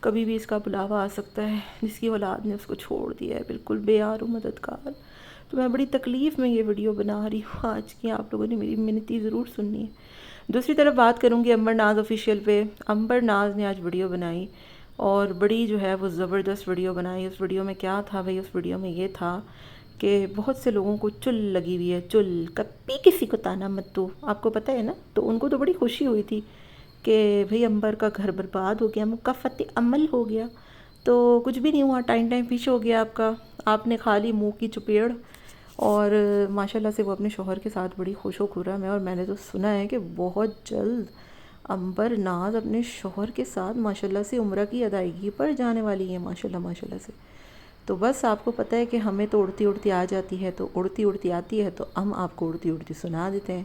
کبھی بھی اس کا بلاوا آ سکتا ہے، جس کی اولاد نے اس کو چھوڑ دیا ہے، بالکل بے یار و مددگار۔ تو میں بڑی تکلیف میں یہ ویڈیو بنا رہی ہوں آج کی، آپ لوگوں نے میری منتی ضرور سننی ہے۔ دوسری طرف بات کروں گی امبر ناز آفیشیل پہ۔ امبر ناز نے آج ویڈیو بنائی اور بڑی جو ہے وہ زبردست ویڈیو بنائی۔ اس ویڈیو میں کیا تھا بھئی؟ اس ویڈیو میں یہ تھا کہ بہت سے لوگوں کو چل لگی ہوئی ہے، چل، کبھی کسی کو تانا مت دو، آپ کو پتہ ہے نا؟ تو ان کو تو بڑی خوشی ہوئی تھی کہ بھئی امبر کا گھر برباد ہو گیا، مکافات عمل ہو گیا۔ تو کچھ بھی نہیں ہوا، ٹائم فش ہو گیا آپ کا، آپ نے کھا لی منہ کی چپیڑ، اور ماشاءاللہ سے وہ اپنے شوہر کے ساتھ بڑی خوش و خرم ہے۔ اور میں نے تو سنا ہے کہ بہت جلد امبر ناز اپنے شوہر کے ساتھ ماشاءاللہ سے عمرہ کی ادائیگی پر جانے والی ہے، ماشاءاللہ سے۔ تو بس آپ کو پتہ ہے کہ ہمیں تو اڑتی اڑتی آ جاتی ہے، تو اڑتی اڑتی آتی ہے تو ہم آپ کو اڑتی اڑتی سنا دیتے ہیں۔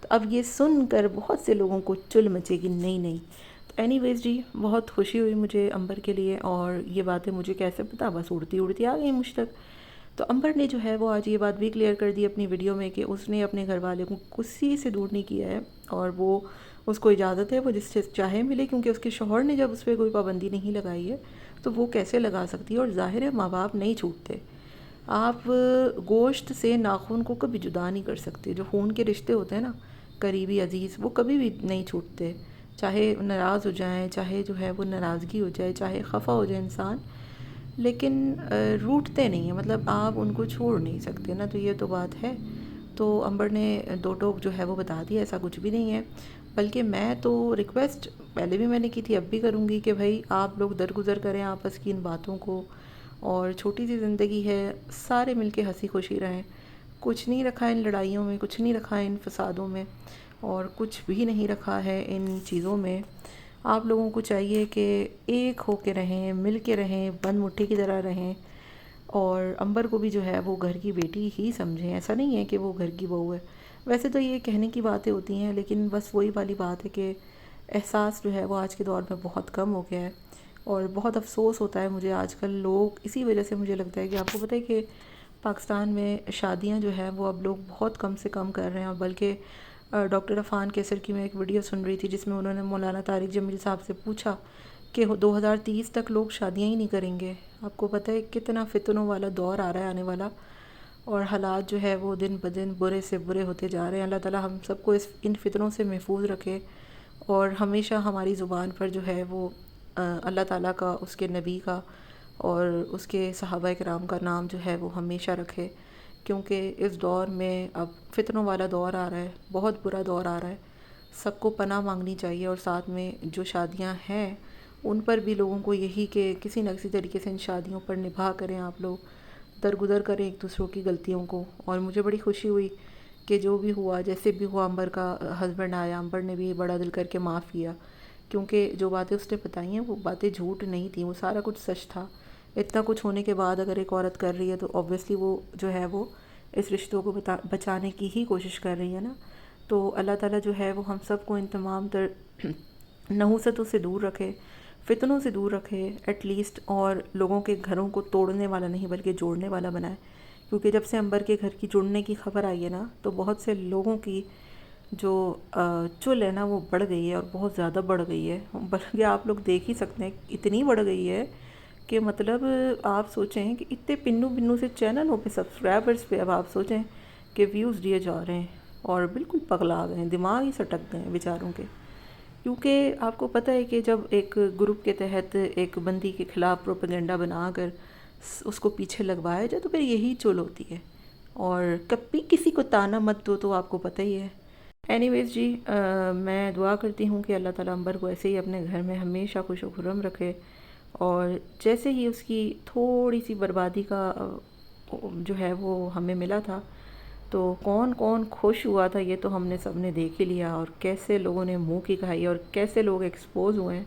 تو اب یہ سن کر بہت سے لوگوں کو چل مچے گی، نہیں۔ تو اینی ویز جی، بہت خوشی ہوئی مجھے امبر کے لیے، اور یہ باتیں مجھے کیسے پتہ، بس اڑتی اڑتی آ گئی مجھ تک۔ تو امبر نے جو ہے وہ آج یہ بات بھی کلیئر کر دی اپنی ویڈیو میں کہ اس نے اپنے گھر والے کو کسی سے دور نہیں کیا ہے، اور وہ اس کو اجازت ہے وہ جس سے چاہے ملے، کیونکہ اس کے شوہر نے جب اس پہ کوئی پابندی نہیں لگائی ہے تو وہ کیسے لگا سکتی ہے؟ اور ظاہر ہے ماں باپ نہیں چھوٹتے، آپ گوشت سے ناخن کو کبھی جدا نہیں کر سکتے۔ جو خون کے رشتے ہوتے ہیں نا، قریبی عزیز، وہ کبھی بھی نہیں چھوٹتے، چاہے ناراض ہو جائیں، چاہے جو ہے وہ ناراضگی ہو جائے، چاہے خفا ہو جائے انسان، لیکن روٹتے نہیں ہیں، مطلب آپ ان کو چھوڑ نہیں سکتے نا، تو یہ تو بات ہے۔ تو امبر نے دو ٹوک جو ہے وہ بتا دیا، ایسا کچھ بھی نہیں ہے۔ بلکہ میں تو ریکویسٹ پہلے بھی میں نے کی تھی، اب بھی کروں گی کہ بھائی آپ لوگ درگزر کریں آپس کی ان باتوں کو، اور چھوٹی سی زندگی ہے، سارے مل کے ہنسی خوشی رہیں۔ کچھ نہیں رکھا ان لڑائیوں میں، کچھ نہیں رکھا ان فسادوں میں، اور کچھ بھی نہیں رکھا ہے ان چیزوں میں۔ آپ لوگوں کو چاہیے کہ ایک ہو کے رہیں، مل کے رہیں، بند مٹھی کی طرح رہیں، اور امبر کو بھی جو ہے وہ گھر کی بیٹی ہی سمجھیں، ایسا نہیں ہے کہ وہ گھر کی بہو ہے۔ ویسے تو یہ کہنے کی باتیں ہوتی ہیں، لیکن بس وہی والی بات ہے کہ احساس جو ہے وہ آج کے دور میں بہت کم ہو گیا ہے، اور بہت افسوس ہوتا ہے مجھے آج کل لوگ، اسی وجہ سے مجھے لگتا ہے کہ آپ کو پتہ ہے کہ پاکستان میں شادیاں جو ہیں وہ اب لوگ بہت کم سے کم کر رہے ہیں، اور بلکہ ڈاکٹر عفان کیسر کی میں ایک ویڈیو سن رہی تھی جس میں انہوں نے مولانا طارق جمیل صاحب سے پوچھا کہ 2030 تک لوگ شادیاں ہی نہیں کریں گے۔ آپ کو پتہ ہے کتنا فتنوں والا دور آ رہا ہے آنے والا، اور حالات جو ہے وہ دن بدن برے سے برے ہوتے جا رہے ہیں۔ اللہ تعالی ہم سب کو ان فتنوں سے محفوظ رکھے، اور ہمیشہ ہماری زبان پر جو ہے وہ اللہ تعالیٰ کا، اس کے نبی کا اور اس کے صحابہ کرام کا نام جو ہے وہ ہمیشہ رکھے، کیونکہ اس دور میں اب فتنوں والا دور آ رہا ہے، بہت برا دور آ رہا ہے۔ سب کو پناہ مانگنی چاہیے، اور ساتھ میں جو شادیاں ہیں ان پر بھی لوگوں کو یہی کہ کسی نہ کسی طریقے سے ان شادیوں پر نبھا کریں، آپ لوگ درگزر کریں ایک دوسروں کی غلطیوں کو۔ اور مجھے بڑی خوشی ہوئی کہ جو بھی ہوا، جیسے بھی ہوا، امبر کا ہسبینڈ آیا، امبر نے بھی بڑا دل کر کے معاف کیا، کیونکہ جو باتیں اس نے بتائی ہیں وہ باتیں جھوٹ نہیں تھیں، وہ سارا کچھ سچ تھا۔ اتنا کچھ ہونے کے بعد اگر ایک عورت کر رہی ہے تو اوبویسلی وہ جو ہے وہ اس رشتوں کو بچانے کی ہی کوشش کر رہی ہے نا۔ تو اللہ تعالیٰ جو ہے وہ ہم سب کو ان تمام تر نحوستوں سے دور رکھے، فتنوں سے دور رکھے ایٹ لیسٹ، اور لوگوں کے گھروں کو توڑنے والا نہیں بلکہ جوڑنے والا بنائے، کیونکہ جب سے امبر کے گھر کی جڑنے کی خبر آئی ہے نا، تو بہت سے لوگوں کی جو چل ہے نا وہ بڑھ گئی ہے، اور بہت زیادہ بڑھ گئی ہے، بلکہ آپ لوگ دیکھ ہی سکتے ہیں اتنی بڑھ گئی ہے کہ مطلب آپ سوچیں کہ اتنے پنوں سے چینلوں پہ سبسکرائبرز پہ اب آپ سوچیں کہ ویوز دیے جا رہے ہیں، اور بالکل پگلا گئے ہیں، دماغ ہی سٹک گئے ہیں بیچاروں کے۔ کیونکہ آپ کو پتہ ہے کہ جب ایک گروپ کے تحت ایک بندی کے خلاف پروپیگنڈا بنا کر اس کو پیچھے لگوایا جائے تو پھر یہی چول ہوتی ہے، اور کبھی کسی کو تانا مت دو، تو آپ کو پتہ ہی ہے۔ اینی ویز جی، میں دعا کرتی ہوں کہ اللہ تعالیٰ امبر کو ایسے ہی اپنے گھر میں ہمیشہ خوش و خرم رکھے، اور جیسے ہی اس کی تھوڑی سی بربادی کا جو ہے وہ ہمیں ملا تھا، تو کون کون خوش ہوا تھا یہ تو ہم نے سب نے دیکھ ہی لیا، اور کیسے لوگوں نے منہ کی کھائی اور کیسے لوگ ایکسپوز ہوئے ہیں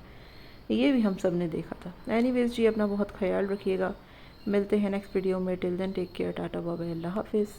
یہ بھی ہم سب نے دیکھا تھا۔ اینی ویز جی، اپنا بہت خیال رکھیے گا، ملتے ہیں نیکسٹ ویڈیو میں، ٹل دین ٹیک کیئر، ٹاٹا بابا، اللہ حافظ۔